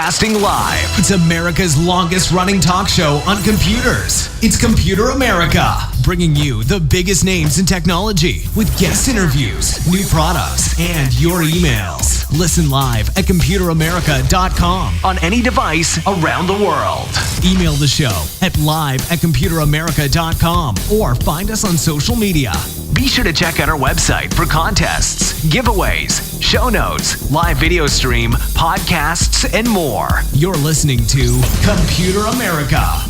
Broadcasting live. It's America's longest running talk show on computers. It's Computer America, bringing you the biggest names in technology with guest interviews, new products, and your emails. Listen live at computeramerica.com on any device around the world. Email the show at live@computeramerica.com or find us on social media. Be sure to check out our website for contests, giveaways, show notes, live video stream, podcasts, and more. You're listening to Computer America.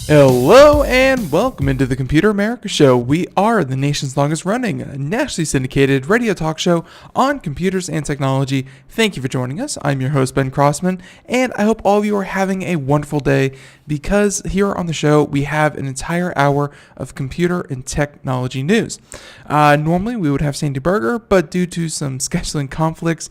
Hello and welcome into the Computer America Show. We are the nation's longest running, nationally syndicated radio talk show on computers and technology. Thank you for joining us. I'm your host, Ben Crossman, and I hope all of you are having a wonderful day because here on the show, we have an entire hour of computer and technology news. Normally, we would have Sandy Berger, but due to some scheduling conflicts,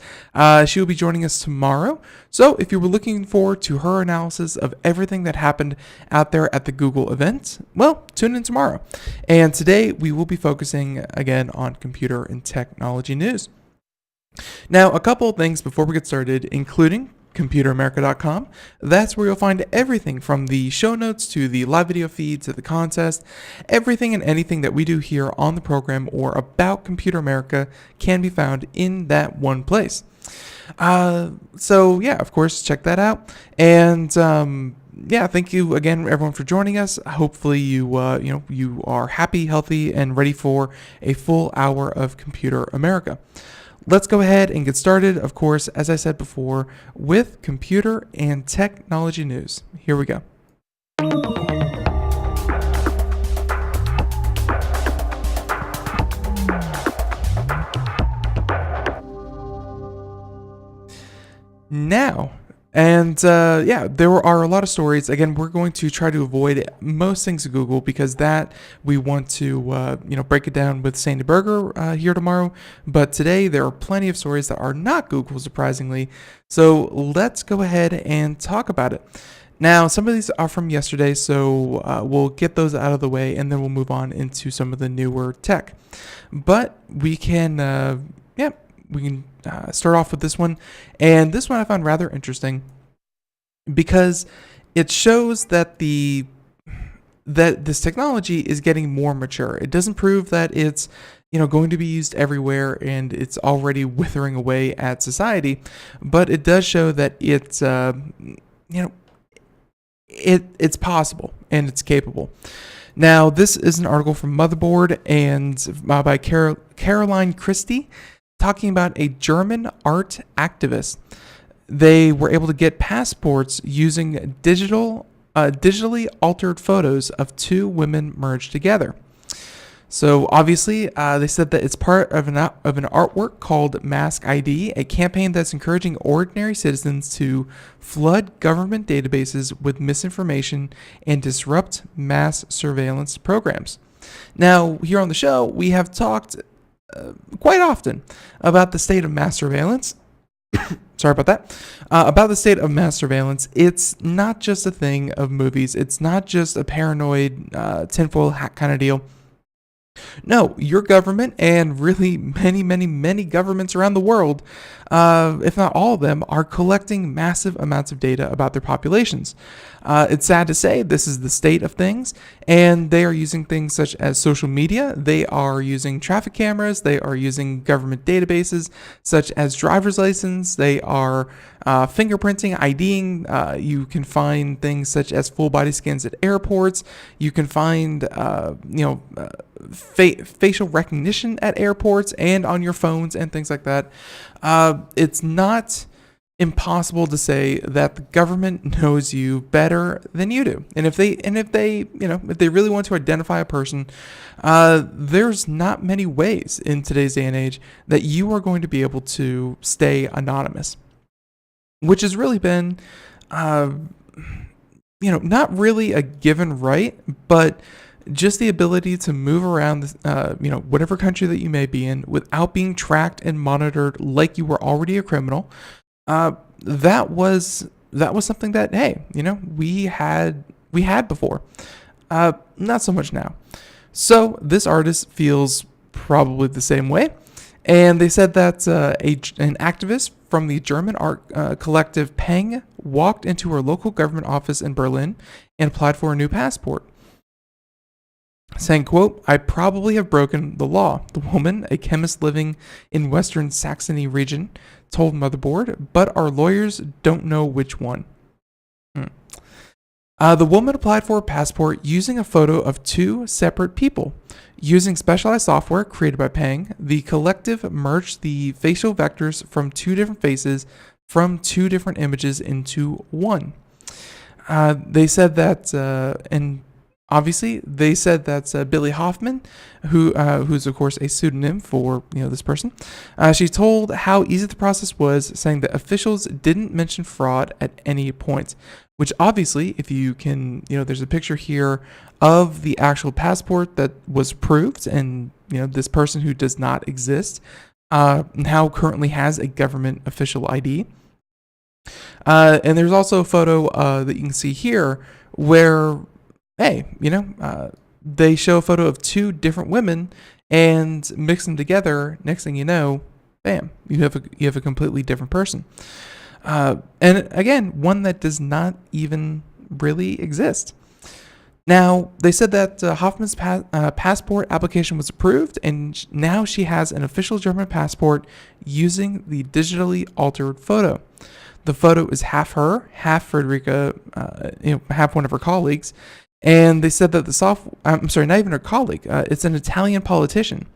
she will be joining us tomorrow. So if you were looking forward to her analysis of everything that happened out there at the Google event, well, tune in tomorrow. And today we will be focusing again on computer and technology news. Now, a couple of things before we get started, including computeramerica.com. That's where you'll find everything from the show notes to the live video feed to the contest. Everything and anything that we do here on the program or about Computer America can be found in that one place. So yeah, of course, check that out. And thank you again, everyone, for joining us. Hopefully you are happy, healthy, and ready for a full hour of Computer America. Let's go ahead and get started, of course, as I said before, with computer and technology news. Here we go. Now, there are a lot of stories. Again, we're going to try to avoid most things at Google because that we want to, break it down with Sandy Berger here tomorrow. But today there are plenty of stories that are not Google, surprisingly. So let's go ahead and talk about it. Now, some of these are from yesterday, so we'll get those out of the way, and then we'll move on into some of the newer tech. But we can start off with this one. And this one I found rather interesting because it shows that this technology is getting more mature. It doesn't prove that it's going to be used everywhere and it's already withering away at society, but it does show that it's it's possible and it's capable. Now, this is an article from Motherboard and by Caroline Christie, talking about a German art activist. They were able to get passports using digitally altered photos of two women merged together. So obviously, they said that it's part of an artwork called Mask ID, a campaign that's encouraging ordinary citizens to flood government databases with misinformation and disrupt mass surveillance programs. Now, here on the show, we have talked quite often about the state of mass surveillance. Sorry about that. About the state of mass surveillance. It's not just a thing of movies. It's not just a paranoid tinfoil hat kind of deal. No, your government and really many governments around the world, if not all of them, are collecting massive amounts of data about their populations. It's sad to say this is the state of things, and they are using things such as social media. They are using traffic cameras. They are using government databases such as driver's license. They are fingerprinting, IDing. You can find things such as full body scans at airports. You can find facial recognition at airports and on your phones and things like that. It's not impossible to say that the government knows you better than you do. And if they really want to identify a person, there's not many ways in today's day and age that you are going to be able to stay anonymous, which has really been, not really a given right, but just the ability to move around, whatever country that you may be in without being tracked and monitored like you were already a criminal. That was something that, hey, we had before. Not so much now. So this artist feels probably the same way. And they said that an activist from the German art collective Peng walked into her local government office in Berlin and applied for a new passport, saying, quote, "I probably have broken the law," the woman, a chemist living in Western Saxony region, told Motherboard, "but our lawyers don't know which one." The woman applied for a passport using a photo of two separate people. Using specialized software created by Peng, the collective merged the facial vectors from two different faces from two different images into one. They said that, and obviously, they said that Billy Hoffman, who's of course a pseudonym for this person, she told how easy the process was, saying that officials didn't mention fraud at any point. Which obviously, if you can, there's a picture here of the actual passport that was approved, and this person who does not exist now currently has a government official ID. And there's also a photo that you can see here where, hey, they show a photo of two different women and mix them together. Next thing you know, bam, you have a completely different person. And again, one that does not even really exist. Now, they said that Hoffman's passport application was approved, and now she has an official German passport using the digitally altered photo. The photo is half her, half Frederica, half one of her colleagues. And they said that not even her colleague, it's an Italian politician,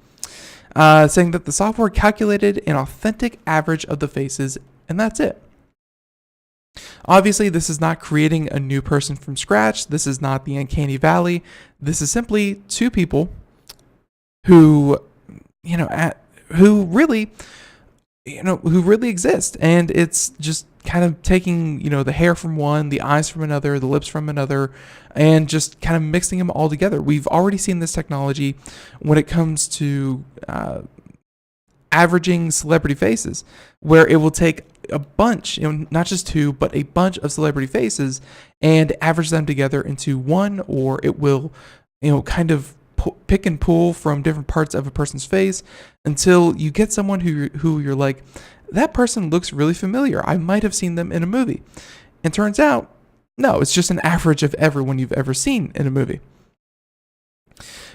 saying that the software calculated an authentic average of the faces, and that's it. Obviously, this is not creating a new person from scratch. This is not the uncanny valley. This is simply two people who really exist. And it's just kind of taking, the hair from one, the eyes from another, the lips from another, and just kind of mixing them all together. We've already seen this technology when it comes to averaging celebrity faces, where it will take a bunch, not just two, but a bunch of celebrity faces and average them together into one, or it will, kind of pick and pull from different parts of a person's face until you get someone who you're like, that person looks really familiar. I might have seen them in a movie. And turns out, no, it's just an average of everyone you've ever seen in a movie.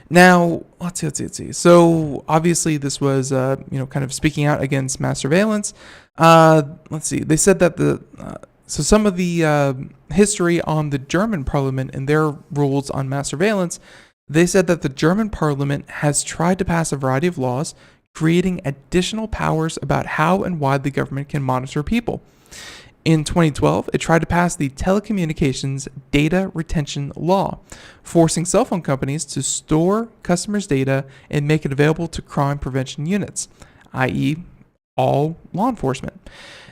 Now, let's see. So obviously this was, kind of speaking out against mass surveillance. Let's see. They said that so some of the history on the German parliament and their rules on mass surveillance, they said that the German parliament has tried to pass a variety of laws, creating additional powers about how and why the government can monitor people. In 2012, it tried to pass the Telecommunications Data Retention Law, forcing cell phone companies to store customers' data and make it available to crime prevention units, i.e., all law enforcement.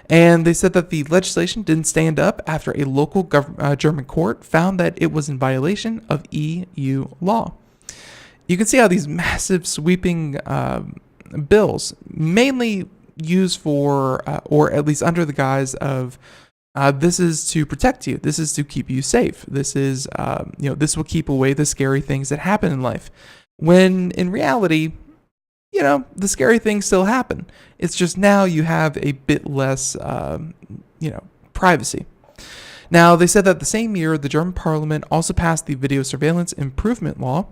And they said that the legislation didn't stand up after a local German court found that it was in violation of EU law. You can see how these massive sweeping bills, mainly used for, or at least under the guise of, this is to protect you. This is to keep you safe. This is, this will keep away the scary things that happen in life. When in reality, the scary things still happen. It's just now you have a bit less, privacy. Now, they said that the same year, the German parliament also passed the Video Surveillance Improvement Law,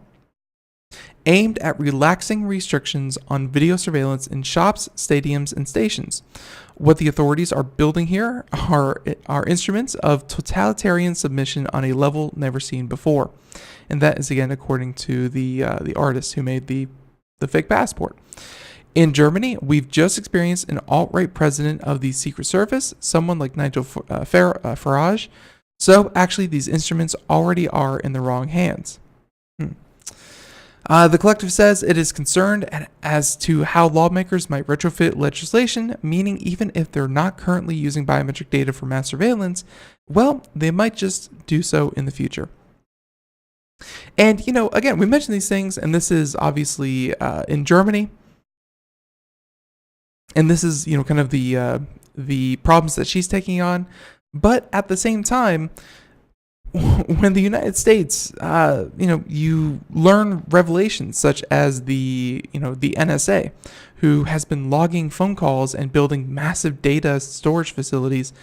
aimed at relaxing restrictions on video surveillance in shops, stadiums, and stations. What the authorities are building here are instruments of totalitarian submission on a level never seen before. And that is, again, according to the artist who made the fake passport. In Germany, we've just experienced an alt-right president of the Secret Service, someone like Nigel Farage. So actually, these instruments already are in the wrong hands. The collective says it is concerned as to how lawmakers might retrofit legislation, meaning even if they're not currently using biometric data for mass surveillance, well, they might just do so in the future. And, again, we mentioned these things, and this is obviously in Germany. And this is, kind of the problems that she's taking on. But at the same time, when the United States, you learn revelations such as the NSA, who has been logging phone calls and building massive data storage facilities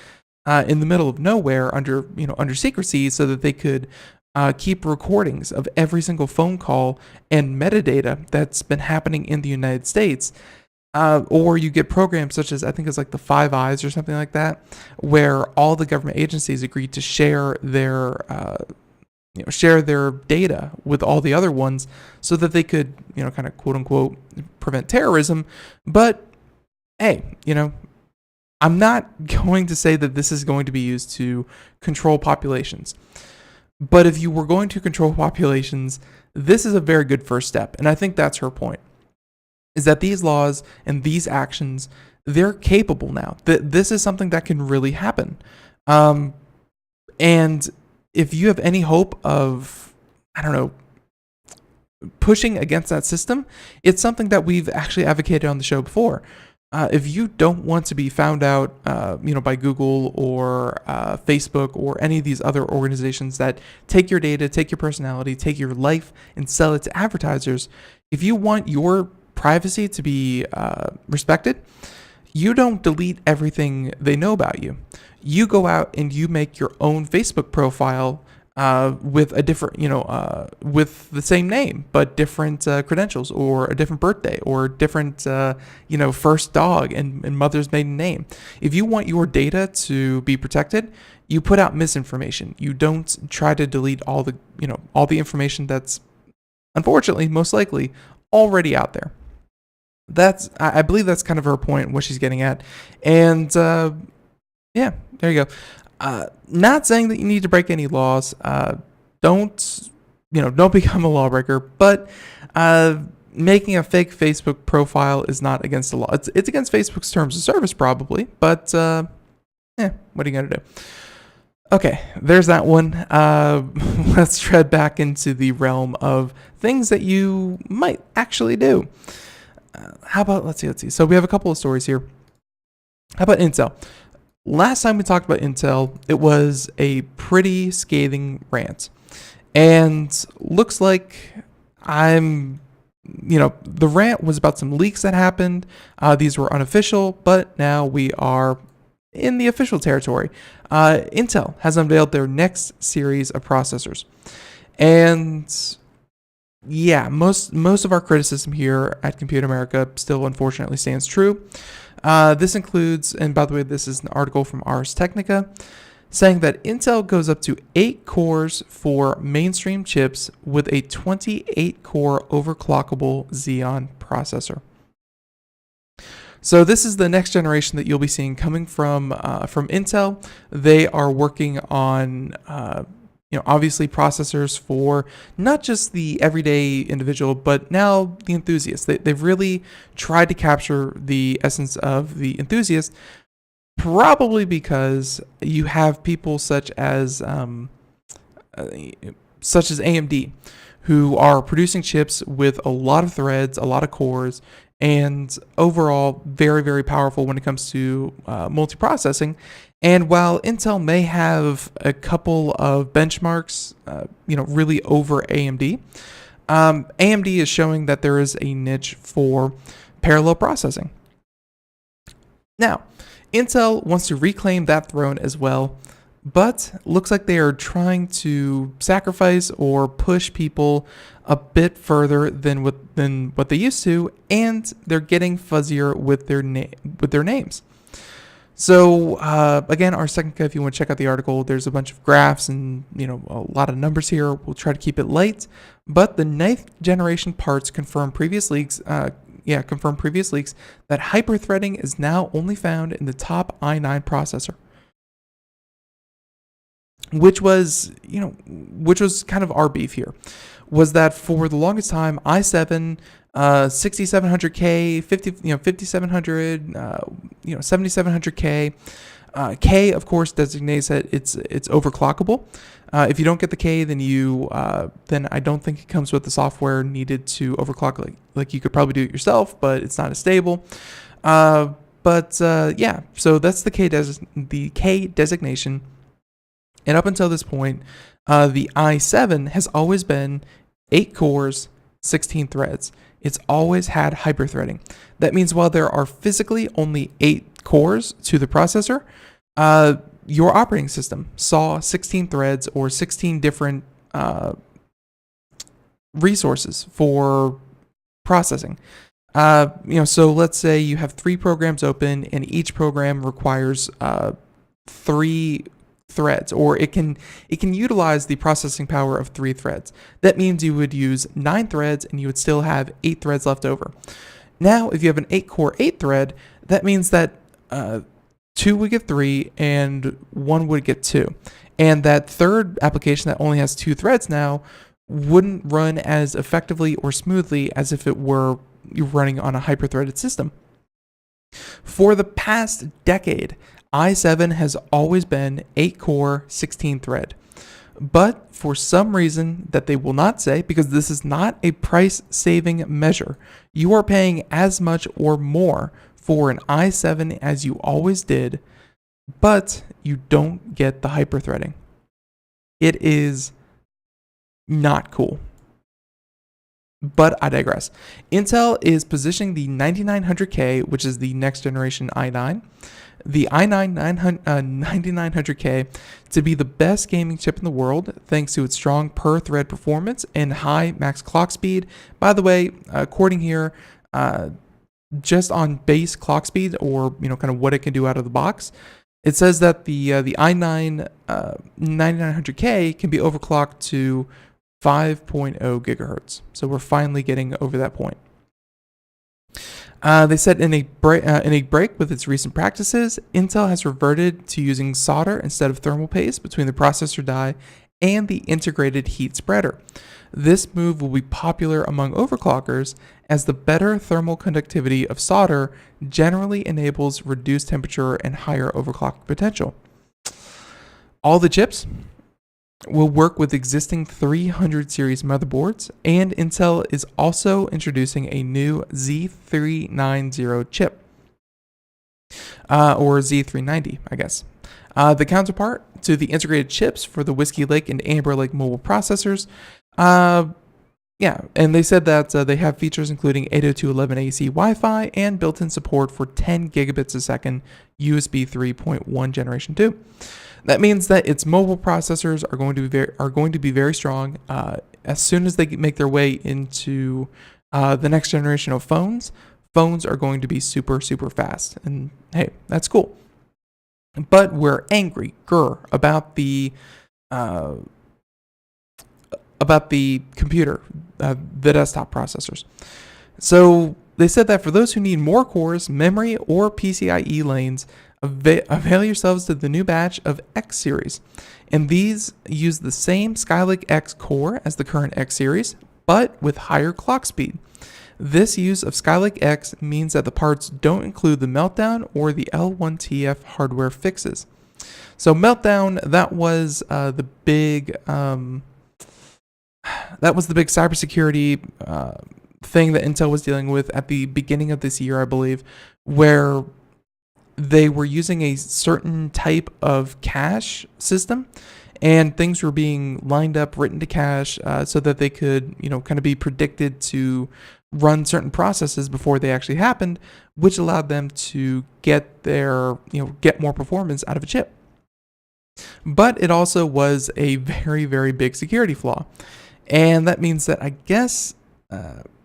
in the middle of nowhere under secrecy, so that they could keep recordings of every single phone call and metadata that's been happening in the United States. Or you get programs such as, I think it's like the Five Eyes or something like that, where all the government agencies agreed to share their data with all the other ones, so that they could, kind of quote unquote prevent terrorism. But hey, I'm not going to say that this is going to be used to control populations. But if you were going to control populations, this is a very good first step. And I think that's her point, is that these laws and these actions, they're capable now. This is something that can really happen. And if you have any hope of, pushing against that system, it's something that we've actually advocated on the show before. If you don't want to be found out, by Google or Facebook or any of these other organizations that take your data, take your personality, take your life, and sell it to advertisers, if you want your privacy to be respected, you don't delete everything they know about you. You go out and you make your own Facebook profile with a different, with the same name but different credentials, or a different birthday, or different, first dog and mother's maiden name. If you want your data to be protected, you put out misinformation. You don't try to delete all the information that's, unfortunately, most likely already out there. I believe that's kind of her point, what she's getting at. And yeah, there you go. Not saying that you need to break any laws. Don't become a lawbreaker. But making a fake Facebook profile is not against the law. It's against Facebook's terms of service, probably. But what are you gonna do? Okay, there's that one. Let's tread back into the realm of things that you might actually do. How about, let's see. So we have a couple of stories here. How about Intel? Last time we talked about Intel, it was a pretty scathing rant. And looks like the rant was about some leaks that happened. These were unofficial, but now we are in the official territory. Intel has unveiled their next series of processors. And yeah, most of our criticism here at Computer America still unfortunately stands true. This includes, and by the way, this is an article from Ars Technica, saying that Intel goes up to 8 cores for mainstream chips with a 28-core overclockable Xeon processor. So this is the next generation that you'll be seeing coming from Intel. They are working on obviously processors for not just the everyday individual, but now the enthusiast. They've really tried to capture the essence of the enthusiast, probably because you have people such as AMD, who are producing chips with a lot of threads, a lot of cores, and overall very, very powerful when it comes to multiprocessing. And while Intel may have a couple of benchmarks, really over AMD, AMD is showing that there is a niche for parallel processing. Now, Intel wants to reclaim that throne as well, but looks like they are trying to sacrifice or push people a bit further than what they used to, and they're getting fuzzier with their names. So again, our second cut, if you want to check out the article, there's a bunch of graphs and a lot of numbers here. We'll try to keep it light, but the 9th generation parts confirm previous leaks. That hyperthreading is now only found in the top i9 processor, which was kind of our beef here, was that for the longest time i7, 6700K, 5700, 7700K. K, of course, designates that it's overclockable. If you don't get the K, then I don't think it comes with the software needed to overclock. Like you could probably do it yourself, but it's not as stable. So that's the K designation. And up until this point, the i7 has always been 8 cores, 16 threads. It's always had hyperthreading. That means while there are physically only 8 cores to the processor, your operating system saw 16 threads or 16 different resources for processing. So let's say you have 3 programs open, and each program requires 3 threads, or it can utilize the processing power of 3 threads. That means you would use 9 threads, and you would still have 8 threads left over. Now, if you have an 8-core 8-thread, that means that 2 would get 3, and 1 would get 2. And that third application that only has 2 threads now wouldn't run as effectively or smoothly as if it were running on a hyper-threaded system. For the past decade, i7 has always been 8-core, 16-thread. But for some reason that they will not say, because this is not a price-saving measure, you are paying as much or more for an i7 as you always did, but you don't get the hyperthreading. It is not cool. But I digress. Intel is positioning the 9900K, which is the next generation i9, the i9 9900K, to be the best gaming chip in the world thanks to its strong per-thread performance and high max clock speed. By the way, according here, just on base clock speed, or kind of what it can do out of the box, it says that the i9 9900K can be overclocked to 5.0 gigahertz. So we're finally getting over that point. They said in a break with its recent practices, Intel has reverted to using solder instead of thermal paste between the processor die and the integrated heat spreader. This move will be popular among overclockers, as the better thermal conductivity of solder generally enables reduced temperature and higher overclock potential. All the chips will work with existing 300 series motherboards, and Intel is also introducing a new Z390 chip, or Z390, I guess. The counterpart to the integrated chips for the Whiskey Lake and Amber Lake mobile processors. And they said that they have features including 802.11ac Wi-Fi and built-in support for 10 gigabits a second USB 3.1 Generation 2. That means that its mobile processors are going to be very strong. As soon as they make their way into the next generation of phones are going to be super, super fast. And hey, that's cool. But we're angry about the computer, the desktop processors. So they said that for those who need more cores, memory, or PCIe lanes, avail yourselves to the new batch of X series. And these use the same Skylake X core as the current X series, but with higher clock speed. This use of Skylake X means that the parts don't include the Meltdown or the L1TF hardware fixes. So Meltdown, that was the big cybersecurity thing that Intel was dealing with at the beginning of this year, I believe, where they were using a certain type of cache system, and things were being lined up, written to cache, so that they could, kind of be predicted to run certain processes before they actually happened, which allowed them to get get more performance out of a chip. But it also was a very, very big security flaw. And that means that, I guess,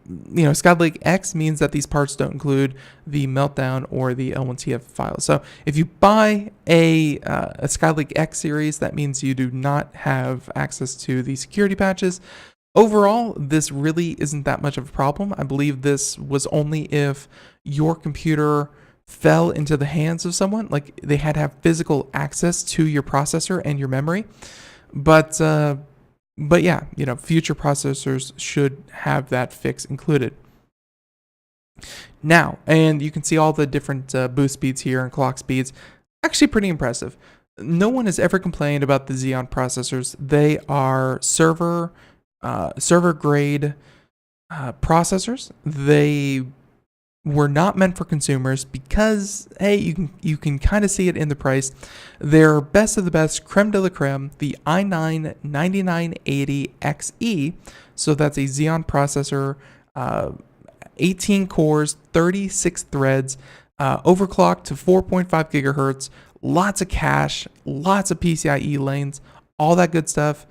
Skylake X means that these parts don't include the Meltdown or the L1TF files. So if you buy a Skylake X series, that means you do not have access to the security patches. Overall, this really isn't that much of a problem. I believe this was only if your computer fell into the hands of someone, like they had to have physical access to your processor and your memory. But yeah, future processors should have that fix included. Now, and you can see all the different boost speeds here and clock speeds. Actually pretty impressive. No one has ever complained about the Xeon processors. They are server grade processors. They were not meant for consumers because, hey, you can kind of see it in the price. They're best of the best, creme de la creme, the i9 9980XE. So that's a Xeon processor, 18 cores, 36 threads, overclocked to 4.5 gigahertz, lots of cache, lots of PCIe lanes, all that good stuff.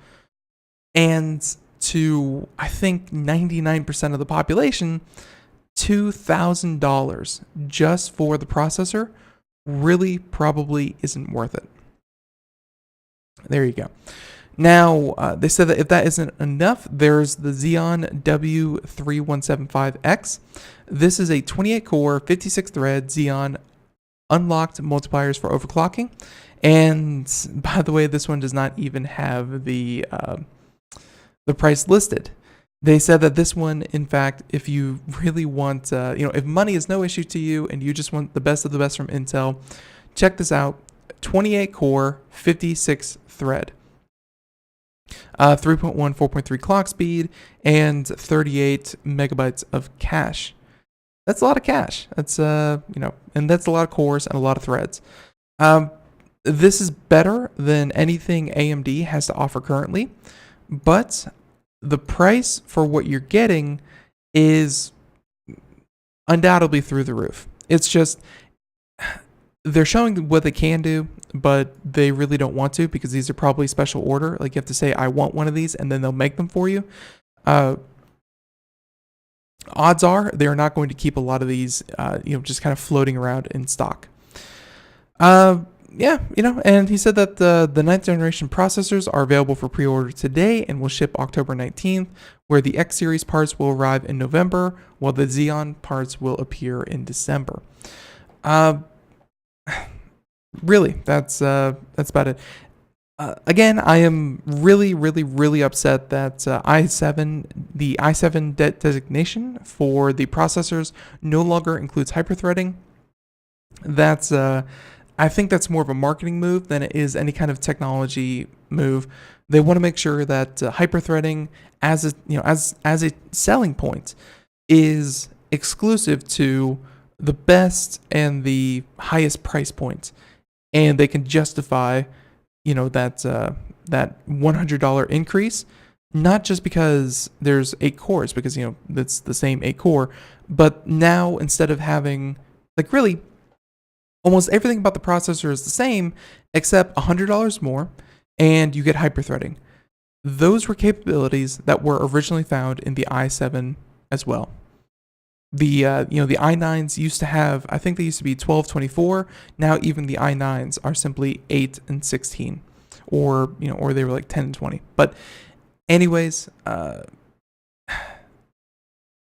And to, I think, 99% of the population, $2,000 just for the processor really probably isn't worth it. There you go. Now, they said that if that isn't enough, there's the Xeon W3175X. This is a 28-core, 56-thread Xeon unlocked multipliers for overclocking. And by the way, this one does not even have the price listed. They said that this one, in fact, if you really want, if money is no issue to you and you just want the best of the best from Intel, check this out. 28-core, 56-thread. 3.1, 4.3 clock speed, and 38 megabytes of cache. That's a lot of cache. That's, and that's a lot of cores and a lot of threads. This is better than anything AMD has to offer currently, but the price for what you're getting is undoubtedly through the roof. It's just, they're showing what they can do, but they really don't want to because these are probably special order. Like you have to say, I want one of these, and then they'll make them for you. Odds are they're not going to keep a lot of these, just kind of floating around in stock. And he said that the ninth generation processors are available for pre-order today and will ship October 19th, where the X series parts will arrive in November, while the Xeon parts will appear in December. Really, that's about it. Again, I am really, really, really upset that the i7 designation for the processors no longer includes hyperthreading. That's I think that's more of a marketing move than it is any kind of technology move. They want to make sure that hyperthreading as a selling point is exclusive to the best and the highest price point, and they can justify that $100 increase, not just because there's 8 cores, because that's the same 8 core, but now instead of having really almost everything about the processor is the same except $100 more, and you get hyperthreading. Those were capabilities that were originally found in the i7 as well. The the i9s used to have, I think they used to be 12, 24. Now even the i9s are simply 8 and 16, or they were like 10 and 20. But anyways,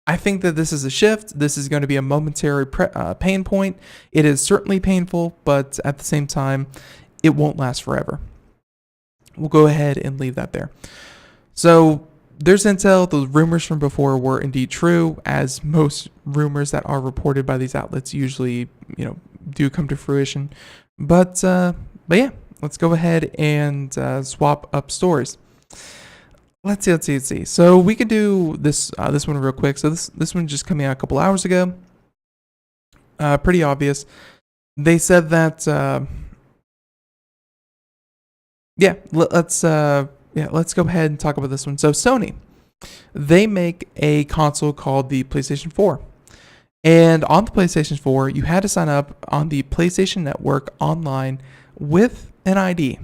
I think that this is a shift. This is going to be a momentary pain point. It is certainly painful, but at the same time, it won't last forever. We'll go ahead and leave that there. So there's Intel. The rumors from before were indeed true, as most rumors that are reported by these outlets usually, do come to fruition. But yeah, let's go ahead and swap up stories. Let's see. So we could do this one real quick. So this one just coming out a couple hours ago. Pretty obvious. They said that let's go ahead and talk about this one. So Sony, they make a console called the PlayStation 4. And on the PlayStation 4, you had to sign up on the PlayStation Network online with an ID.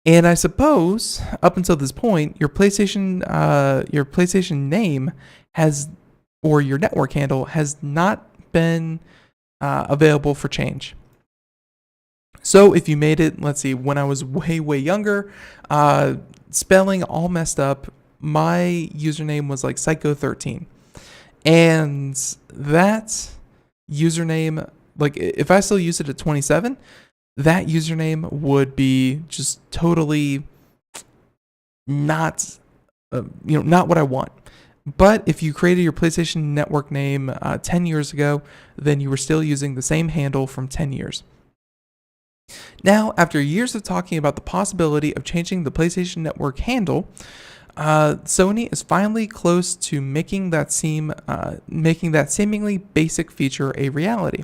And I suppose up until this point, your PlayStation name or your network handle has not been available for change. So if you made it, let's see, when I was way younger, spelling all messed up, my username was like Psycho13. And that username, if I still use it at 27, that username would be just totally not what I want. But if you created your PlayStation Network name 10 years ago, then you were still using the same handle from 10 years. Now, after years of talking about the possibility of changing the PlayStation Network handle, Sony is finally close to making that seemingly basic feature a reality.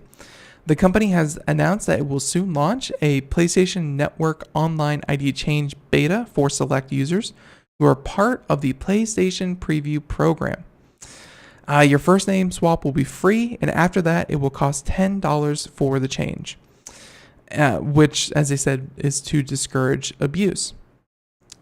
The company has announced that it will soon launch a PlayStation Network Online ID Change beta for select users who are part of the PlayStation Preview program. Your first name swap will be free, and after that, it will cost $10 for the change, which, as I said, is to discourage abuse.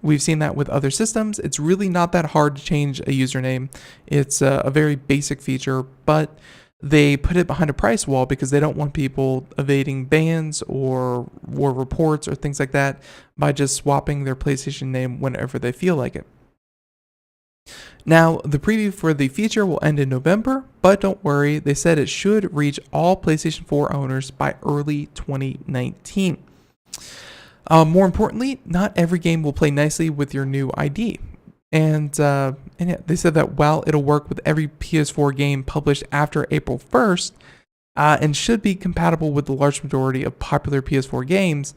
We've seen that with other systems. It's really not that hard to change a username. It's a very basic feature, but they put it behind a price wall because they don't want people evading bans or reports or things like that by just swapping their PlayStation name whenever they feel like it. Now, the preview for the feature will end in November, but don't worry, they said it should reach all PlayStation 4 owners by early 2019. More importantly, not every game will play nicely with your new ID. And yeah, they said that while it'll work with every PS4 game published after April 1st, and should be compatible with the large majority of popular PS4 games,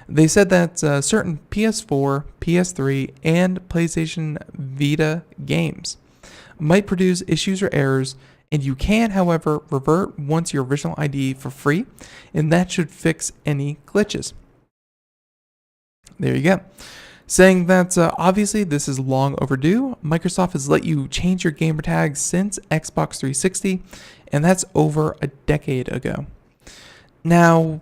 they said that certain PS4, PS3, and PlayStation Vita games might produce issues or errors, and you can, however, revert once your original ID for free, and that should fix any glitches. There you go. Saying that obviously this is long overdue. Microsoft has let you change your gamer tags since Xbox 360, and that's over a decade ago. Now,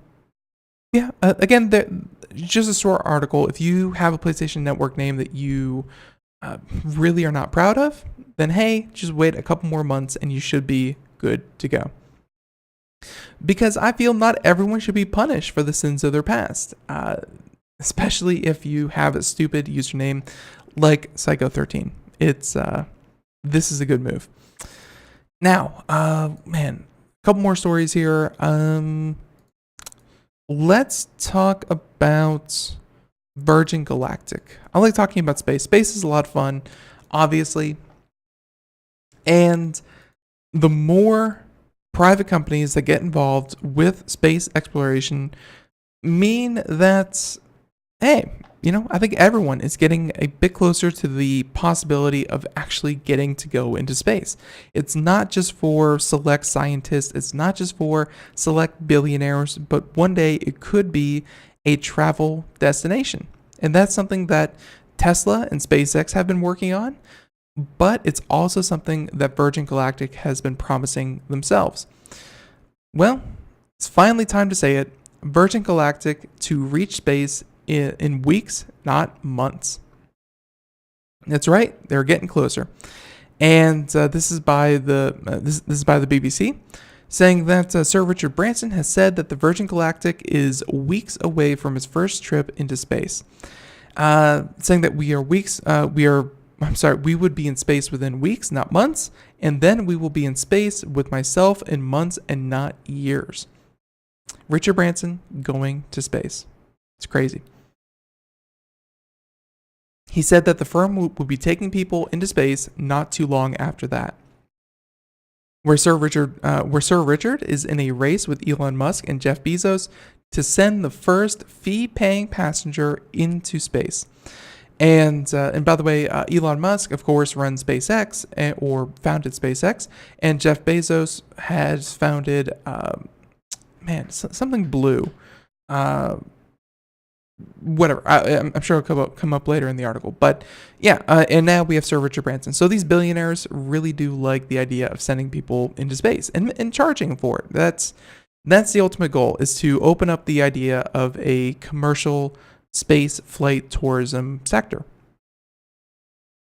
yeah, again, just a short article. If you have a PlayStation Network name that you really are not proud of, then hey, just wait a couple more months and you should be good to go. Because I feel not everyone should be punished for the sins of their past. Especially if you have a stupid username like Psycho13. This is a good move. Now, man, a couple more stories here. Let's talk about Virgin Galactic. I like talking about space. Space is a lot of fun, obviously. And the more private companies that get involved with space exploration mean that, hey, I think everyone is getting a bit closer to the possibility of actually getting to go into space. It's not just for select scientists, it's not just for select billionaires, but one day it could be a travel destination. And that's something that Tesla and SpaceX have been working on, but it's also something that Virgin Galactic has been promising themselves. Well, it's finally time to say it. Virgin Galactic to reach space in weeks, not months. That's right, they're getting closer. And this is by the BBC, saying that Sir Richard Branson has said that the Virgin Galactic is weeks away from his first trip into space. Saying that we would be in space within weeks, not months, and then we will be in space with myself in months and not years. Richard Branson going to space. It's crazy. He said that the firm will be taking people into space not too long after that. Where Sir Richard is in a race with Elon Musk and Jeff Bezos to send the first fee-paying passenger into space. And by the way, Elon Musk, of course, runs SpaceX or founded SpaceX, and Jeff Bezos has founded something blue. Whatever. I'm sure it'll come up later in the article. But yeah, and now we have Sir Richard Branson. So these billionaires really do like the idea of sending people into space and charging for it. That's the ultimate goal, is to open up the idea of a commercial space flight tourism sector.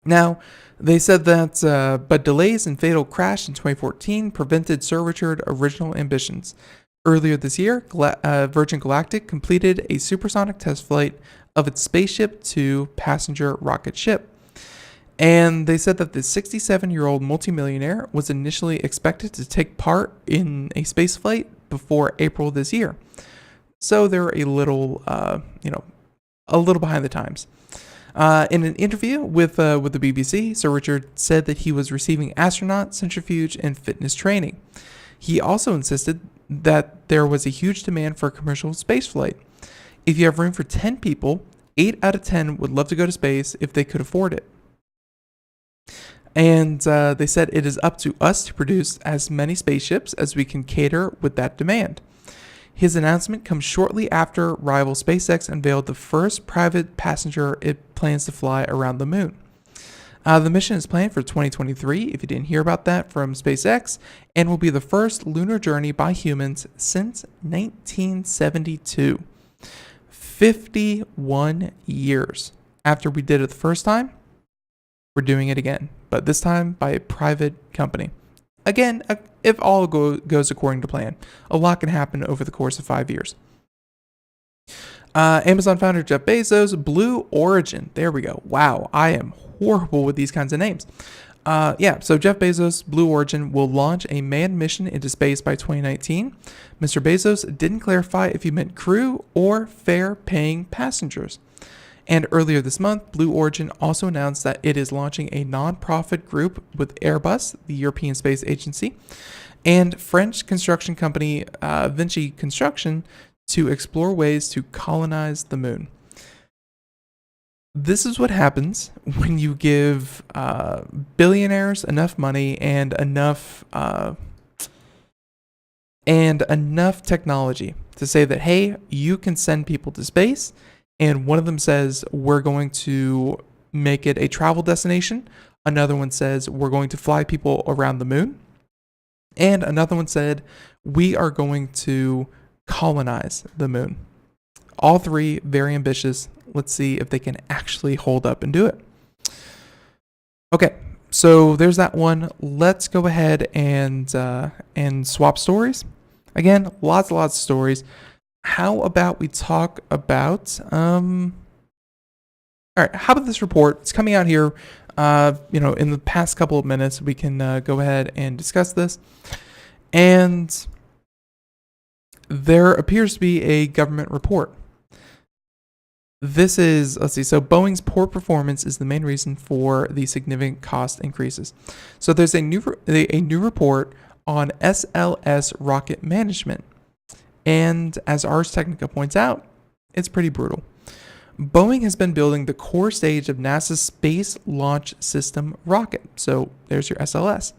Now, they said that, but delays and fatal crash in 2014 prevented Sir Richard's original ambitions. Earlier this year, Virgin Galactic completed a supersonic test flight of its spaceship to passenger rocket ship. And they said that the 67-year-old multimillionaire was initially expected to take part in a space flight before April this year. So they're a little behind the times. In an interview with the BBC, Sir Richard said that he was receiving astronaut, centrifuge, and fitness training. He also insisted that there was a huge demand for a commercial spaceflight. If you have room for 10 people, 8 out of 10 would love to go to space if they could afford it. And they said it is up to us to produce as many spaceships as we can cater with that demand. His announcement comes shortly after rival SpaceX unveiled the first private passenger it plans to fly around the moon. The mission is planned for 2023, if you didn't hear about that, from SpaceX, and will be the first lunar journey by humans since 1972. 51 years after we did it the first time, we're doing it again, but this time by a private company. Again, if all goes according to plan, a lot can happen over the course of 5 years. Amazon founder Jeff Bezos, Blue Origin. There we go. Wow, I am horrible with these kinds of names. So Jeff Bezos, Blue Origin, will launch a manned mission into space by 2019. Mr. Bezos didn't clarify if he meant crew or fare-paying passengers. And earlier this month, Blue Origin also announced that it is launching a non-profit group with Airbus, the European Space Agency, and French construction company Vinci Construction to explore ways to colonize the moon. This is what happens when you give billionaires enough money and enough technology to say that, hey, you can send people to space, and one of them says, we're going to make it a travel destination. Another one says, we're going to fly people around the moon. And another one said, we are going to colonize the moon. All three very ambitious. Let's see if they can actually hold up and do it. Okay, so there's that one. Let's go ahead and swap stories. Again, lots of stories. How about we talk about all right, how about this report? It's coming out here in the past couple of minutes. We can go ahead and discuss this. And there appears to be a government report. This is, so Boeing's poor performance is the main reason for the significant cost increases. So there's a new report on SLS rocket management. And as Ars Technica points out, it's pretty brutal. Boeing has been building the core stage of NASA's Space Launch System rocket. So there's your SLS.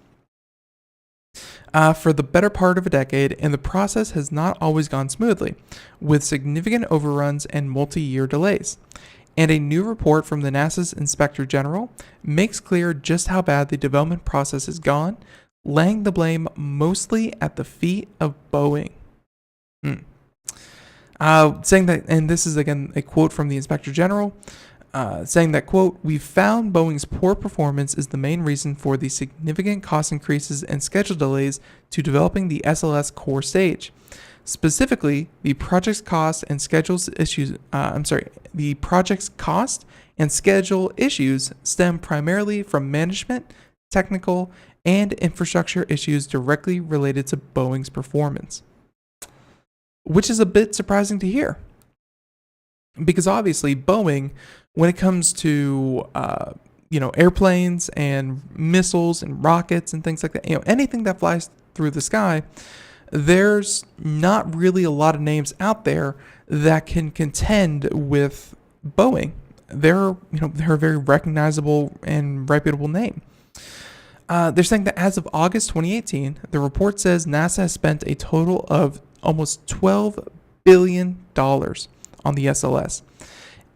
For the better part of a decade, and the process has not always gone smoothly, with significant overruns and multi-year delays. And a new report from the NASA's Inspector General makes clear just how bad the development process has gone, laying the blame mostly at the feet of Boeing. Saying that, and this is again a quote from the Inspector General, saying that, quote, "We found Boeing's poor performance is the main reason for the significant cost increases and schedule delays to developing the SLS core stage. Specifically, the project's cost and schedules issues. The project's cost and schedule issues stem primarily from management, technical, and infrastructure issues directly related to Boeing's performance." Which is a bit surprising to hear. Because obviously Boeing, when it comes to airplanes and missiles and rockets and things like that, anything that flies through the sky, there's not really a lot of names out there that can contend with Boeing. They're a very recognizable and reputable name. They're saying that as of August 2018, the report says NASA has spent a total of almost $12 billion on the SLS.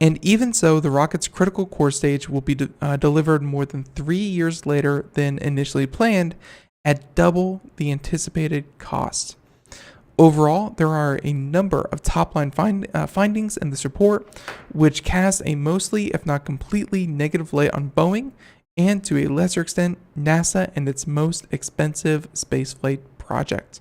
And even so, the rocket's critical core stage will be delivered more than 3 years later than initially planned, at double the anticipated cost. Overall, there are a number of top-line findings in this report, which cast a mostly, if not completely, negative light on Boeing and, to a lesser extent, NASA and its most expensive spaceflight project.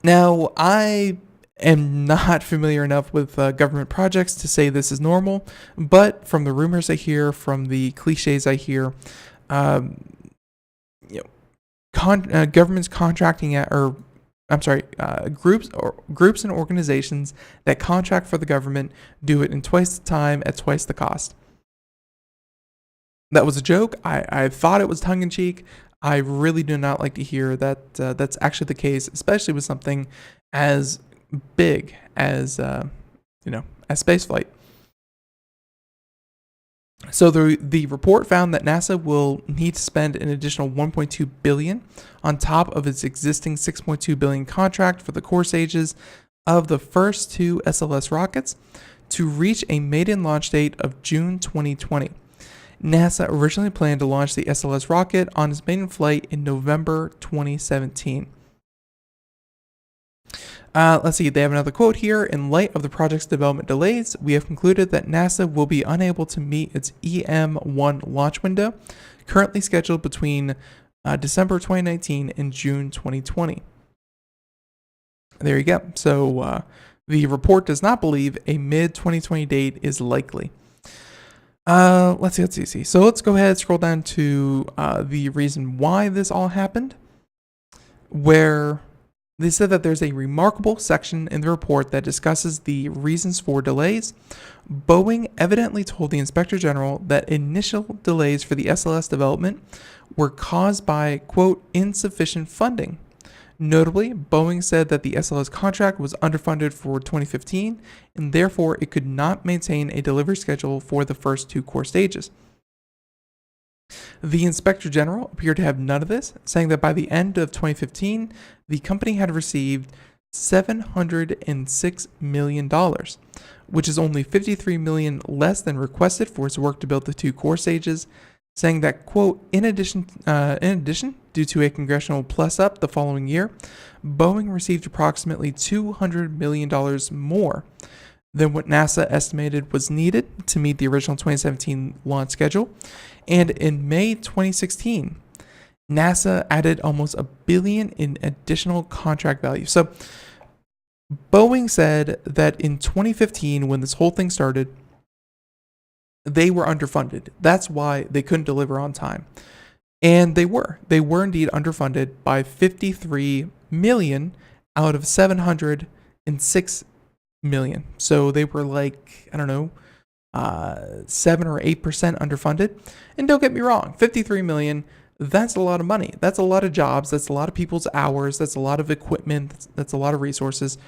Now, I am not familiar enough with government projects to say this is normal, but from the rumors I hear, from the cliches I hear, governments contracting groups and organizations that contract for the government do it in twice the time at twice the cost. That was a joke. I thought it was tongue-in-cheek. I really do not like to hear that that's actually the case, especially with something as big as as spaceflight. So the report found that NASA will need to spend an additional 1.2 billion on top of its existing 6.2 billion contract for the core stages of the first two SLS rockets to reach a maiden launch date of June 2020. NASA originally planned to launch the SLS rocket on its maiden flight in November 2017. Let's see, they have another quote here. In light of the project's development delays, we have concluded that NASA will be unable to meet its EM1 launch window, currently scheduled between December 2019 and June 2020. There you go. So the report does not believe a mid-2020 date is likely. Let's see. So let's go ahead and scroll down to the reason why this all happened, where they said that there's a remarkable section in the report that discusses the reasons for delays. Boeing evidently told the Inspector General that initial delays for the SLS development were caused by, quote, insufficient funding. Notably, Boeing said that the SLS contract was underfunded for 2015, and therefore it could not maintain a delivery schedule for the first two core stages. The Inspector General appeared to have none of this, saying that by the end of 2015, the company had received $706 million, which is only $53 million less than requested for its work to build the two core stages, saying that, quote, in addition, due to a congressional plus-up the following year, Boeing received approximately $200 million more than what NASA estimated was needed to meet the original 2017 launch schedule. And in May 2016, NASA added almost $1 billion in additional contract value. So Boeing said that in 2015, when this whole thing started, they were underfunded. That's why they couldn't deliver on time. And they were. They were indeed underfunded by $53 million out of $706 million. So they were like, 7 or 8% underfunded. And don't get me wrong, $53 million, that's a lot of money. That's a lot of jobs. That's a lot of people's hours. That's a lot of equipment. That's a lot of resources.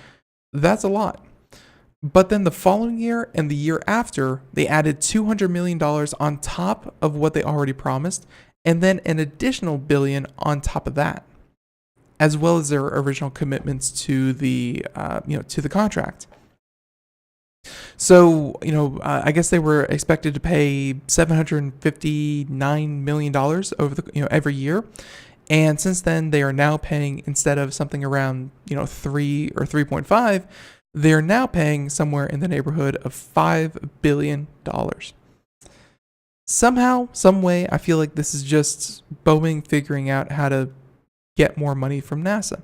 That's a lot. But then the following year and the year after, they added $200 million on top of what they already promised, and then an additional $1 billion on top of that, as well as their original commitments to the contract. So, I guess they were expected to pay $759 million over every year. And since then, they are now paying, instead of something around, 3 or 3.5, they're now paying somewhere in the neighborhood of $5 billion. Somehow, some way, I feel like this is just Boeing figuring out how to get more money from NASA.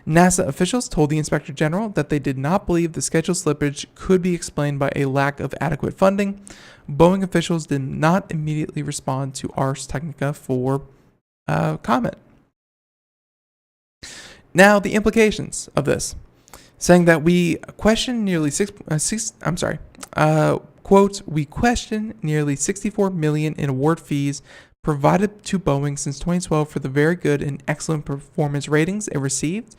NASA officials told the Inspector General that they did not believe the schedule slippage could be explained by a lack of adequate funding. Boeing officials did not immediately respond to Ars Technica for comment. Now, the implications of this, saying that we question nearly quote, we question nearly $64 million in award fees provided to Boeing since 2012 for the very good and excellent performance ratings it received,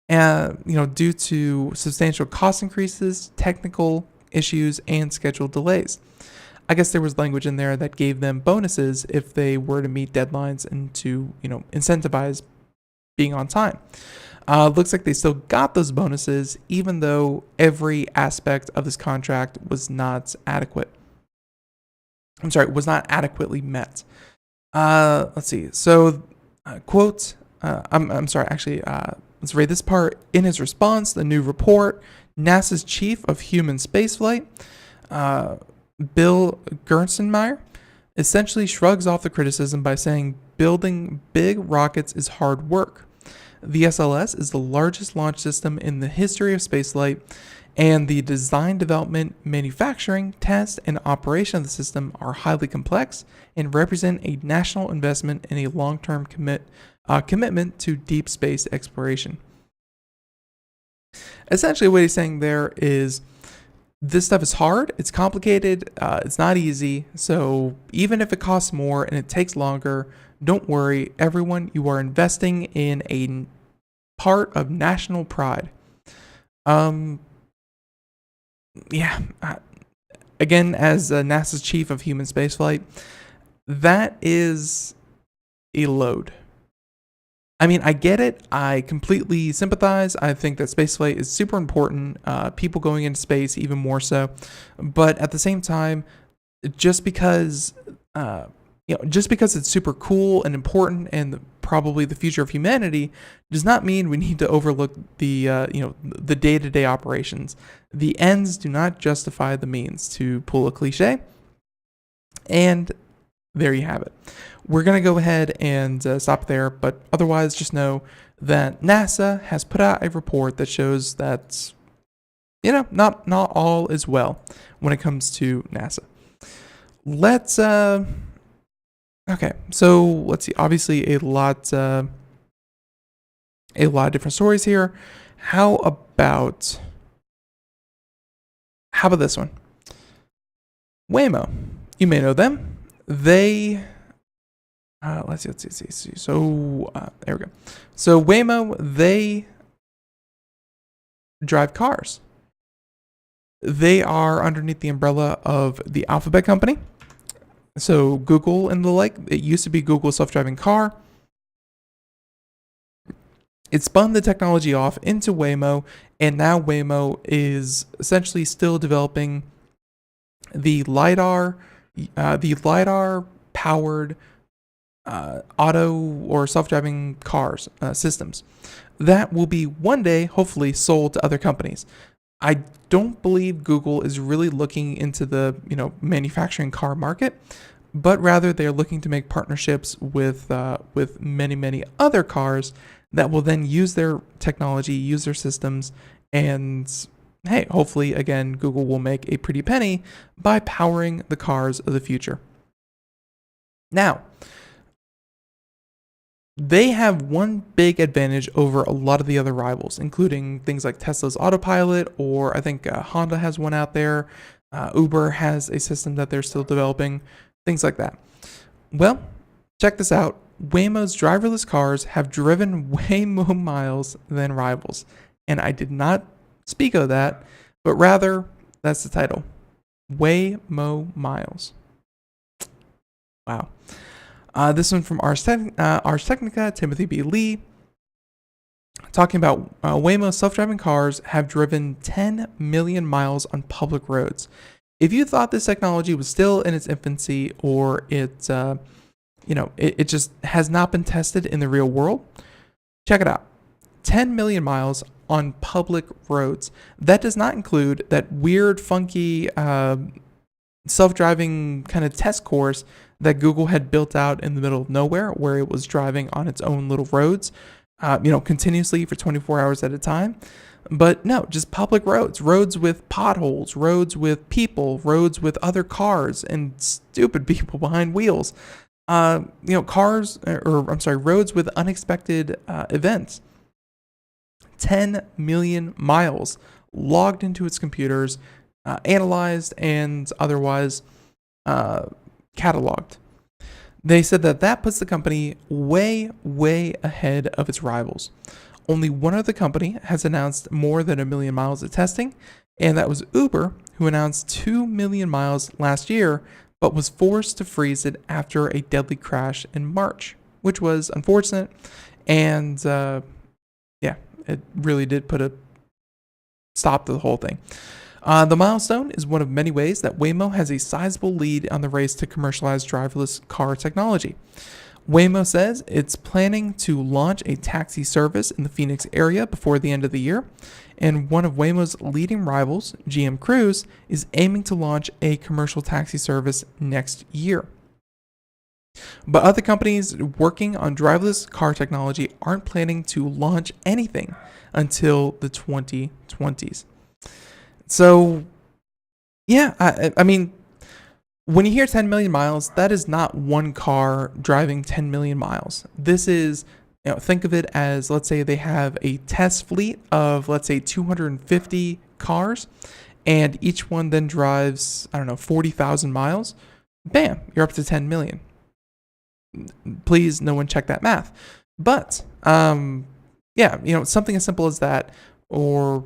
due to substantial cost increases, technical issues, and schedule delays. I guess there was language in there that gave them bonuses if they were to meet deadlines and to, incentivize being on time. Looks like they still got those bonuses, even though every aspect of this contract was not adequately met. Let's see. So, quote, let's read this part. In his response, the new report, NASA's chief of human spaceflight, Bill Gerstenmaier, essentially shrugs off the criticism by saying building big rockets is hard work. The SLS is the largest launch system in the history of spaceflight, and the design, development, manufacturing, test, and operation of the system are highly complex and represent a national investment in a long-term commitment to deep space exploration. Essentially, what he's saying there is this stuff is hard, it's complicated, it's not easy, so even if it costs more and it takes longer, don't worry, everyone, you are investing in a part of national pride. again, as NASA's chief of human spaceflight, that is a load. I mean, I get it. I completely sympathize. I think that spaceflight is super important. People going into space even more so. But at the same time, just because just because it's super cool and important and probably the future of humanity, does not mean we need to overlook the the day-to-day operations. The ends do not justify the means, to pull a cliche. And there you have it. We're going to go ahead and stop there, but otherwise just know that NASA has put out a report that shows that, not all is well when it comes to NASA. Let's, okay, so let's see, obviously a lot of different stories here. How about this one? Waymo, you may know them. They, let's see. So, there we go. So Waymo, they drive cars. They are underneath the umbrella of the Alphabet company. So Google and the like. It used to be Google's self-driving car. It spun the technology off into Waymo, and now Waymo is essentially still developing the LiDAR powered auto or self-driving cars systems that will be one day hopefully sold to other companies. I don't believe Google is really looking into the manufacturing car market, but rather they're looking to make partnerships with many other cars that will then use their technology, use their systems, and hey, hopefully again Google will make a pretty penny by powering the cars of the future. Now, they have one big advantage over a lot of the other rivals, including things like Tesla's autopilot, or I think Honda has one out there. Uber has a system that they're still developing, things like that. Well, check this out. Waymo's driverless cars have driven way more miles than rivals. And I did not speak of that, but rather, that's the title. Waymo miles. Wow. This one from Ars Technica, Timothy B. Lee, talking about Waymo self-driving cars have driven 10 million miles on public roads. If you thought this technology was still in its infancy, or it just has not been tested in the real world, check it out. 10 million miles on public roads. That does not include that weird, funky self-driving kind of test course that Google had built out in the middle of nowhere, where it was driving on its own little roads, continuously for 24 hours at a time. But no, just public roads with potholes, roads with people, roads with other cars and stupid people behind wheels. Roads with unexpected events. 10 million miles logged into its computers, analyzed and otherwise cataloged. They said that puts the company way ahead of its rivals. Only one other company has announced more than 1 million miles of testing, and that was Uber, who announced 2 million miles last year, but was forced to freeze it after a deadly crash in March, which was unfortunate. And it really did put a stop to the whole thing. The milestone is one of many ways that Waymo has a sizable lead on the race to commercialize driverless car technology. Waymo says it's planning to launch a taxi service in the Phoenix area before the end of the year, and one of Waymo's leading rivals, GM Cruise, is aiming to launch a commercial taxi service next year. But other companies working on driverless car technology aren't planning to launch anything until the 2020s. So, yeah, I mean, when you hear 10 million miles, that is not one car driving 10 million miles. This is, think of it as, let's say they have a test fleet of, let's say, 250 cars, and each one then drives, 40,000 miles. Bam, you're up to 10 million. Please, no one check that math. But, something as simple as that, or...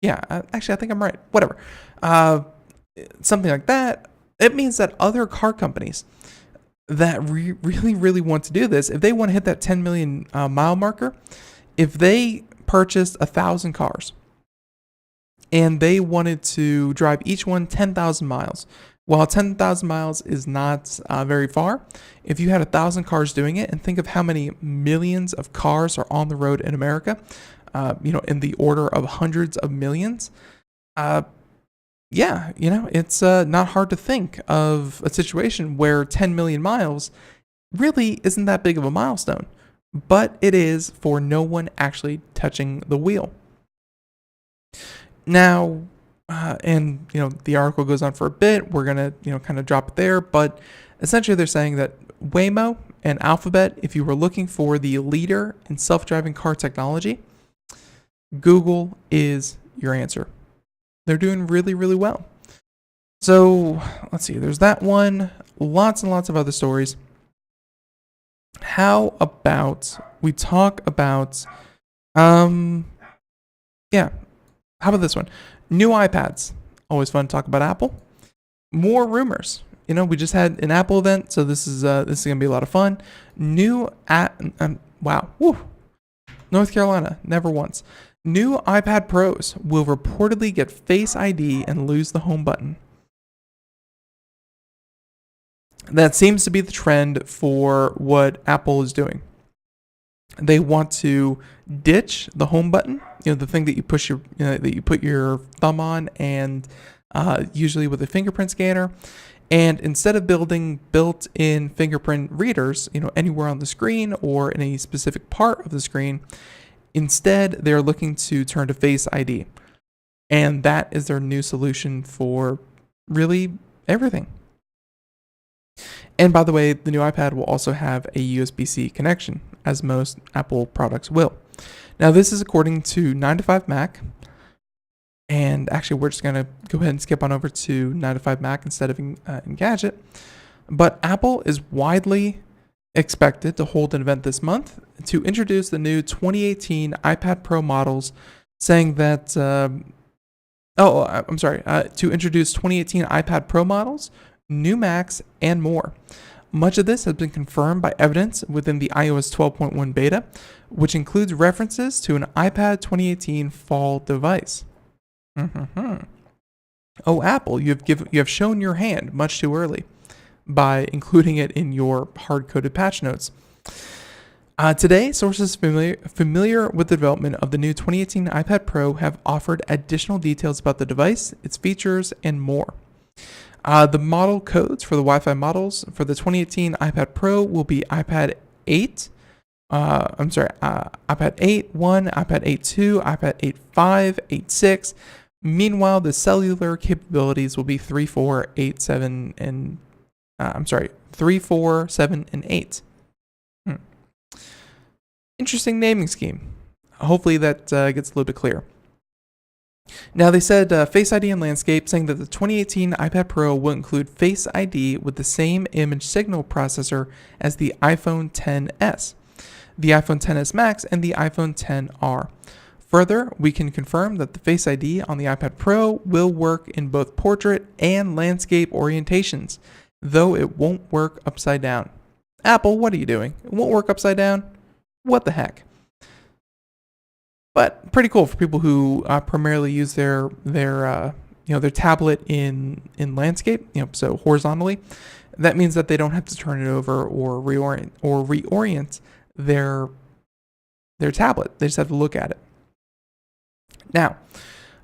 yeah, actually, I think I'm right. Whatever. something like that, it means that other car companies that really, really want to do this, if they want to hit that 10 million mile marker, if they purchased 1,000 cars and they wanted to drive each one 10,000 miles, while 10,000 miles is not very far, if you had 1,000 cars doing it, and think of how many millions of cars are on the road in America, in the order of hundreds of millions, it's not hard to think of a situation where 10 million miles really isn't that big of a milestone, but it is for no one actually touching the wheel. Now, the article goes on for a bit. We're going to, kind of drop it there. But essentially they're saying that Waymo and Alphabet, if you were looking for the leader in self-driving car technology, Google is your answer. They're doing really, really well. So let's see. There's that one. Lots and lots of other stories. How about we talk about, how about this one? New iPads. Always fun to talk about Apple. More rumors. We just had an Apple event, so this is gonna be a lot of fun. Wow. Woo. North Carolina, never once. New iPad Pros will reportedly get Face ID and lose the home button. That seems to be the trend for what Apple is doing. They want to ditch the home button, the thing that you push that you put your thumb on, and usually with a fingerprint scanner. And instead of building built-in fingerprint readers, anywhere on the screen or in a specific part of the screen, instead they're looking to turn to Face ID, and that is their new solution for really everything. And by the way, the new iPad will also have a USB-C connection, as most Apple products will. Now, this is according to 9to5Mac. And actually, we're just going to go ahead and skip on over to 9to5Mac instead of Engadget. But Apple is widely expected to hold an event this month to introduce the new 2018 iPad Pro models, saying that, to introduce 2018 iPad Pro models, new Macs, and more. Much of this has been confirmed by evidence within the iOS 12.1 beta, which includes references to an iPad 2018 fall device. Oh, Apple, you have shown your hand much too early by including it in your hard-coded patch notes. Today, sources familiar with the development of the new 2018 iPad Pro have offered additional details about the device, its features, and more. The model codes for the Wi-Fi models for the 2018 iPad Pro will be iPad 8, iPad 8 1, iPad 8 2, iPad 8 5, 8 6. Meanwhile, the cellular capabilities will be 3, 4, 8, 7, and 3, 4, 7, and 8. Interesting naming scheme. Hopefully that gets a little bit clearer. Now, they said Face ID and Landscape, saying that the 2018 iPad Pro will include Face ID with the same image signal processor as the iPhone XS, the iPhone XS Max, and the iPhone XR. Further, we can confirm that the Face ID on the iPad Pro will work in both portrait and landscape orientations, though it won't work upside down. Apple, what are you doing? It won't work upside down? What the heck? But pretty cool for people who primarily use their tablet in landscape, so horizontally. That means that they don't have to turn it over or reorient their tablet. They just have to look at it. Now,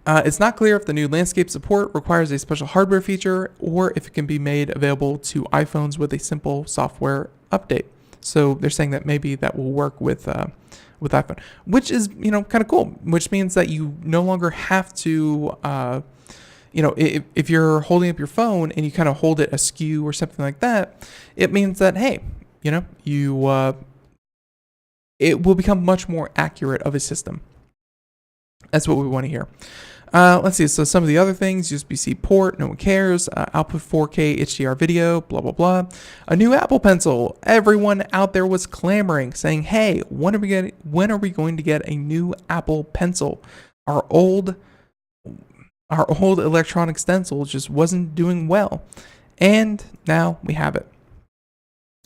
it's not clear if the new landscape support requires a special hardware feature or if it can be made available to iPhones with a simple software update. So they're saying that maybe that will work with iPhone, which is kind of cool. Which means that you no longer have to, if you're holding up your phone and you kind of hold it askew or something like that, it means that hey, it will become much more accurate of a system. That's what we want to hear. Let's see. So some of the other things: USB-C port, no one cares. Output 4K HDR video, blah blah blah. A new Apple Pencil. Everyone out there was clamoring, saying, "Hey, when are we going to get a new Apple Pencil? Our old Our old electronic stencil just wasn't doing well, and now we have it.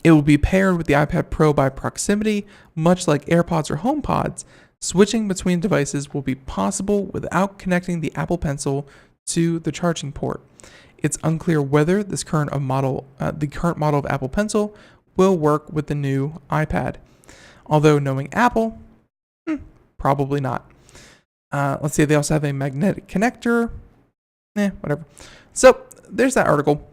It will be paired with the iPad Pro by proximity, much like AirPods or HomePods. Switching between devices will be possible without connecting the Apple Pencil to the charging port. It's unclear whether the current model of Apple Pencil will work with the new iPad. Although knowing Apple, probably not. Let's see, they also have a magnetic connector. Whatever. So there's that article.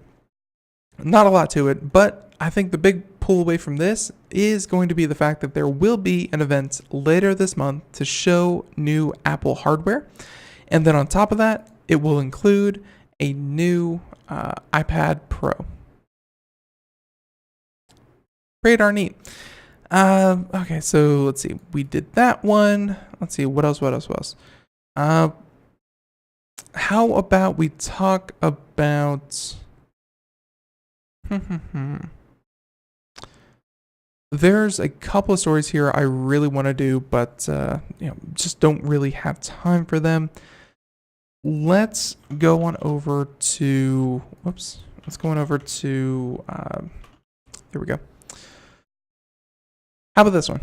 Not a lot to it, but I think the big pull away from this is going to be the fact that there will be an event later this month to show new Apple hardware. And then on top of that, it will include a new iPad Pro. Pretty darn neat. Okay, so let's see. We did that one. Let's see. What else? How about we talk about... There's a couple of stories here I really want to do, but just don't really have time for them. Let's go on over to... Let's go on over to... Here we go. How about this one?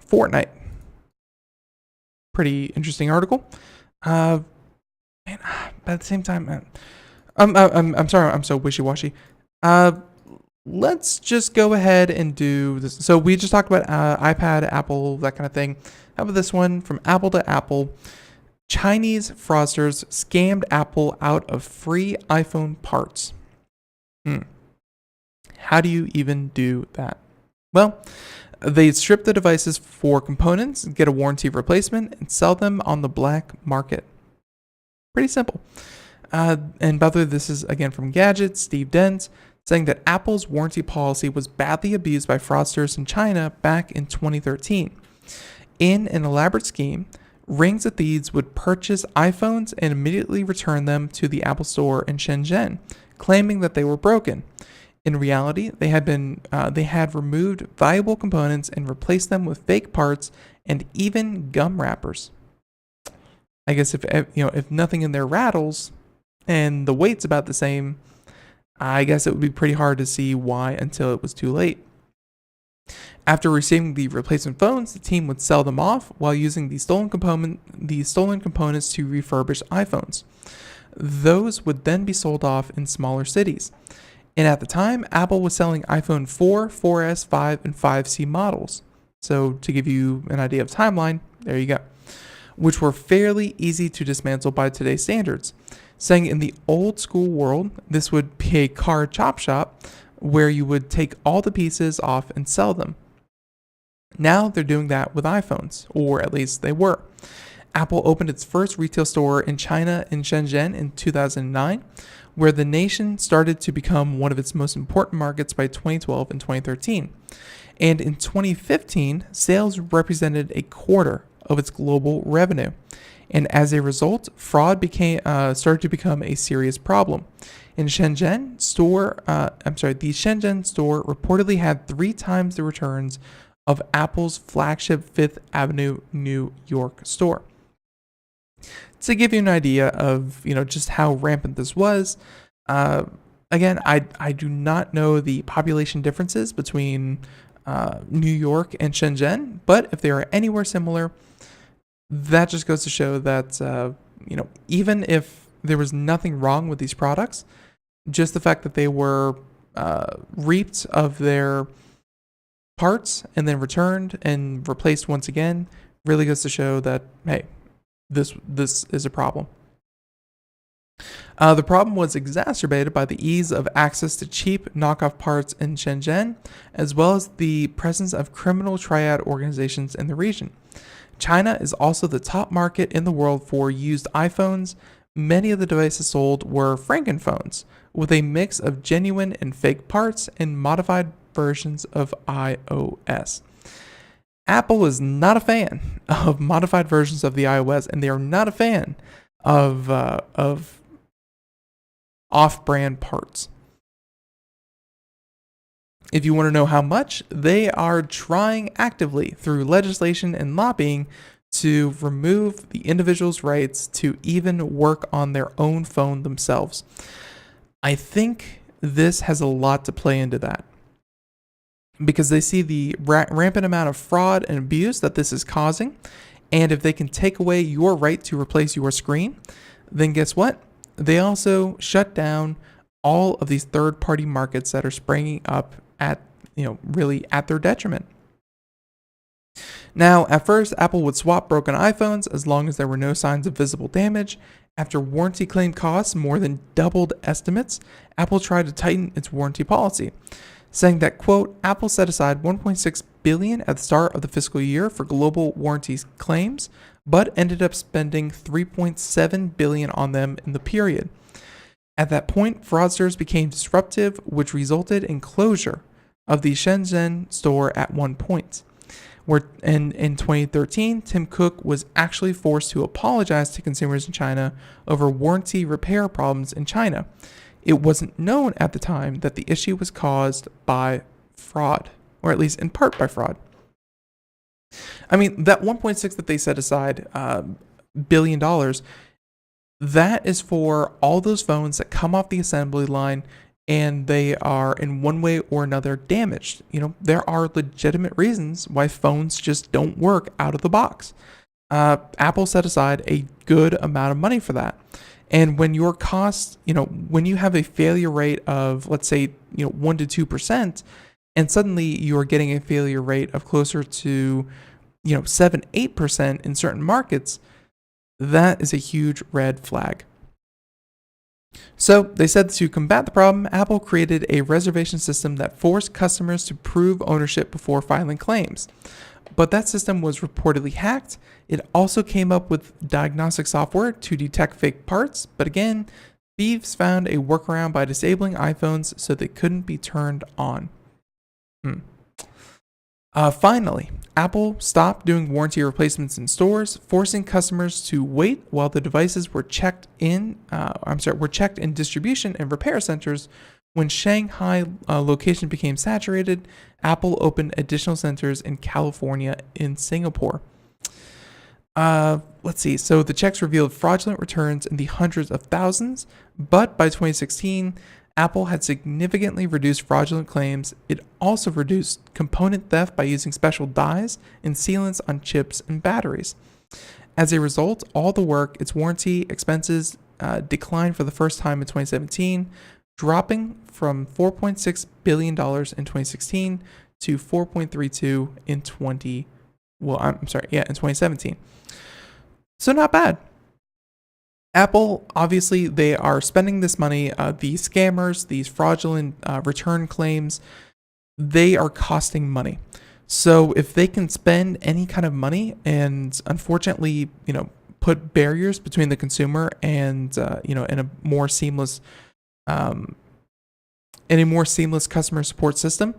Fortnite. Pretty interesting article. But at the same time, I'm sorry, I'm so wishy-washy. Let's just go ahead and do this. So we just talked about iPad, Apple, that kind of thing. How about this one? From Apple to Apple. Chinese fraudsters scammed Apple out of free iPhone parts. How do you even do that? Well, they strip the devices for components, get a warranty replacement, and sell them on the black market. Pretty simple. And by the way, this is again from Gadget, Steve Dent, saying that Apple's warranty policy was badly abused by fraudsters in China back in 2013. In an elaborate scheme, rings of thieves would purchase iPhones and immediately return them to the Apple Store in Shenzhen, claiming that they were broken. In reality, they had removed valuable components and replaced them with fake parts and even gum wrappers. I guess if nothing in there rattles and the weight's about the same, I guess it would be pretty hard to see why until it was too late. After receiving the replacement phones, the team would sell them off while using the stolen components to refurbish iPhones. Those would then be sold off in smaller cities. And at the time, Apple was selling iPhone 4, 4S, 5, and 5C models. So to give you an idea of timeline, there you go. Which were fairly easy to dismantle by today's standards. Saying in the old school world, this would be a car chop shop where you would take all the pieces off and sell them. Now they're doing that with iPhones, or at least they were. Apple opened its first retail store in China in Shenzhen in 2009, where the nation started to become one of its most important markets by 2012 and 2013. And in 2015, sales represented a quarter of its global revenue. And as a result, fraud started to become a serious problem. The Shenzhen store reportedly had 3 times the returns of Apple's flagship Fifth Avenue, New York store. To give you an idea of just how rampant this was, again, I do not know the population differences between New York and Shenzhen, but if they are anywhere similar, that just goes to show that even if there was nothing wrong with these products, just the fact that they were reaped of their parts and then returned and replaced once again really goes to show that, hey, this is a problem. The problem was exacerbated by the ease of access to cheap knockoff parts in Shenzhen, as well as the presence of criminal triad organizations in the region. China is also the top market in the world for used iPhones. Many of the devices sold were Frankenphones, with a mix of genuine and fake parts and modified versions of iOS. Apple is not a fan of modified versions of the iOS, and they are not a fan of off-brand parts. If you want to know how much, they are trying actively through legislation and lobbying to remove the individual's rights to even work on their own phone themselves. I think this has a lot to play into that because they see the rampant amount of fraud and abuse that this is causing. And if they can take away your right to replace your screen, then guess what? They also shut down all of these third-party markets that are springing up at, really at their detriment. Now, at first, Apple would swap broken iPhones as long as there were no signs of visible damage. After warranty claim costs more than doubled estimates, Apple tried to tighten its warranty policy, saying that, quote, Apple set aside $1.6 billion at the start of the fiscal year for global warranty claims, but ended up spending $3.7 billion on them in the period. At that point, fraudsters became disruptive, which resulted in closure of the Shenzhen store at one point. In 2013, Tim Cook was actually forced to apologize to consumers in China over warranty repair problems in China. It wasn't known at the time that the issue was caused by fraud, or at least in part by fraud. I mean, that 1.6 that they set aside, $billion, that is for all those phones that come off the assembly line and they are in one way or another damaged. There are legitimate reasons why phones just don't work out of the box. Apple set aside a good amount of money for that. And when your costs, when you have a failure rate of, let's say, 1 to 2%, and suddenly you're getting a failure rate of closer to, 7, 8% in certain markets, that is a huge red flag. So they said to combat the problem, Apple created a reservation system that forced customers to prove ownership before filing claims. But that system was reportedly hacked. It also came up with diagnostic software to detect fake parts, but again, thieves found a workaround by disabling iPhones so they couldn't be turned on. Finally, Apple stopped doing warranty replacements in stores, forcing customers to wait while the devices were checked in distribution and repair centers. When Shanghai location became saturated, Apple opened additional centers in California and Singapore. Let's see. So the checks revealed fraudulent returns in the hundreds of thousands, but by 2016, Apple had significantly reduced fraudulent claims. It also reduced component theft by using special dyes and sealants on chips and batteries. As a result, all the work, its warranty expenses declined for the first time in 2017, dropping from $4.6 billion in 2016 to $4.32 in 2017. So not bad. Apple, obviously, they are spending this money. These scammers, these fraudulent return claims, they are costing money. So if they can spend any kind of money and unfortunately, put barriers between the consumer and, in a more seamless customer support system,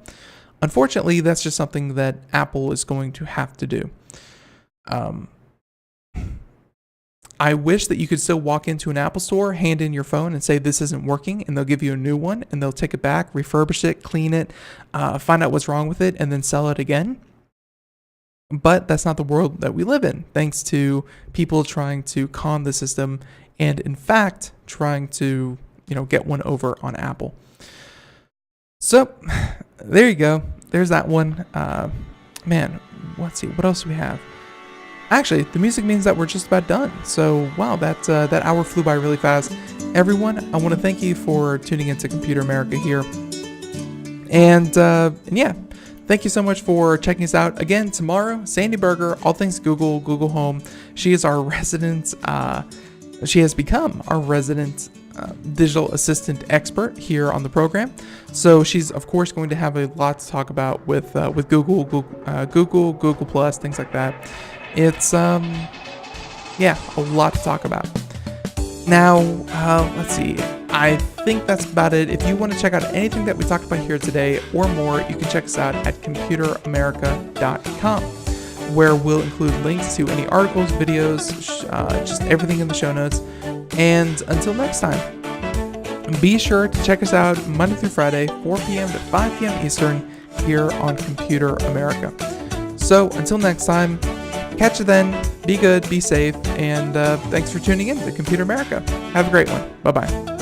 unfortunately, that's just something that Apple is going to have to do. I wish that you could still walk into an Apple store, hand in your phone and say this isn't working, and they'll give you a new one, and they'll take it back, refurbish it, clean it, find out what's wrong with it, and then sell it again. But that's not the world that we live in, thanks to people trying to con the system and, in fact, trying to, get one over on Apple. So, there you go. There's that one. Man, let's see. What else do we have? Actually, the music means that we're just about done. So, wow, that hour flew by really fast. Everyone, I want to thank you for tuning into Computer America here. And yeah, thank you so much for checking us out. Again, tomorrow, Sandy Berger, all things Google, Google Home. She is our resident, she has become our resident digital assistant expert here on the program. So she's, of course, going to have a lot to talk about with Google, Google Plus, things like that. It's, a lot to talk about. Now, let's see. I think that's about it. If you want to check out anything that we talked about here today or more, you can check us out at computeramerica.com, where we'll include links to any articles, videos, just everything in the show notes. And until next time. Be sure to check us out Monday through Friday, 4 p.m. to 5 p.m. Eastern, here on Computer America. So until next time, catch you then. Be good, be safe, and thanks for tuning in to Computer America. Have a great one. Bye-bye.